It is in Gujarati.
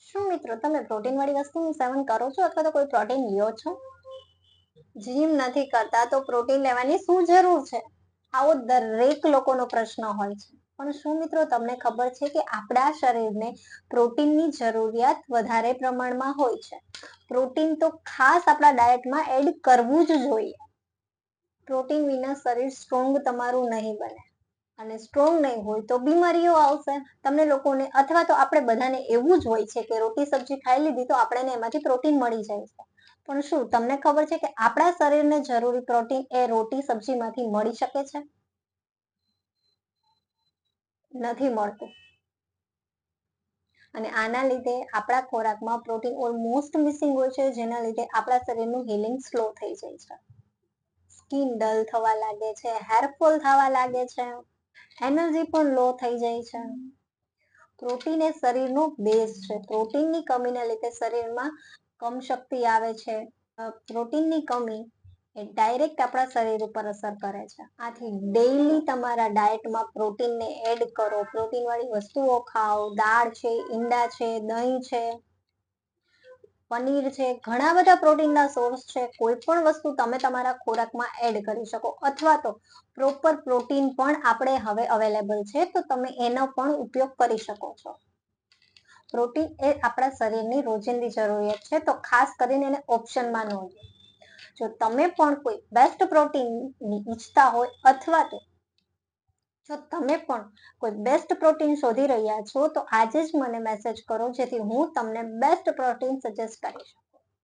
શું મિત્રો તમે પ્રોટીન વાળી વસ્તુનું સેવન કરો છો અથવા તો કોઈ પ્રોટીન લ્યો છો? જીમ નથી કરતા તો પ્રોટીન લેવાની શું જરૂર છે? આવો દરેક લોકોનો પ્રશ્ન હોય છે. પણ શું મિત્રો તમને ખબર છે કે આપણા શરીરને પ્રોટીનની જરૂરિયાત વધારે પ્રમાણમાં હોય છે. પ્રોટીન તો ખાસ આપણા ડાયટમાં એડ કરવું જ જોઈએ. પ્રોટીન વિના શરીર સ્ટ્રોંગ તમારું નહીં બને અને સ્ટ્રોંગ નહીં હોય તો બીમારીઓ આવશે તમને લોકોને, અથવા તો આપણે બધાને એવું જ હોય છે કે રોટી સબ્જી ખાઈ લીધી તો આપણને એમાંથી પ્રોટીન મળી જાય છે. પણ શું તમને ખબર છે કે આપણા શરીરને જરૂરી પ્રોટીન એ રોટી સબ્જીમાંથી મળી શકે છે? નથી મળતું. અને આના લીધે આપણા ખોરાકમાં પ્રોટીન ઓલમોસ્ટ મિસિંગ હોય છે, જેના લીધે આપણા શરીરનું હીલિંગ સ્લો થઈ જાય છે. સ્કિન ડલ થવા લાગે છે, હેરફોલ થવા લાગે છે, એનર્જી પણ લો થઈ જાય છે. પ્રોટીન એ શરીરનો બેઝ છે. પ્રોટીનની કમીને લીધે શરીરમાં કમ શક્તિ આવે છે. પ્રોટીનની કમી એ ડાયરેક્ટ આપણા શરીર ઉપર અસર કરે છે. આથી ડેઈલી તમારા ડાયટમાં પ્રોટીનને એડ કરો. પ્રોટીન વાળી વસ્તુઓ ખાઓ. દાળ છે, ઈંડા છે, દહીં છે, પનીર છે, ઘણા બધા પ્રોટીનના સોર્સ છે. કોઈ પણ વસ્તુ તમે તમારા ખોરાકમાં એડ કરી શકો, અથવા તો પ્રોપર પ્રોટીન પણ આપણે હવે અવેલેબલ છે, તો તમે એનો પણ ઉપયોગ કરી શકો છો. પ્રોટીન એ આપણા શરીરની રોજિંદી જરૂરિયાત છે, તો ખાસ કરીને એને ઓપ્શનમાં ન લો. જો તમે પણ કોઈ બેસ્ટ પ્રોટીન ઈચ્છતા હોય, અથવા તો જો તમે પણ કોઈ બેસ્ટ પ્રોટીન શોધી રહ્યા છો, તો આજે જ મને મેસેજ કરો, જેથી હું તમને બેસ્ટ પ્રોટીન સજેસ્ટ કરીશ.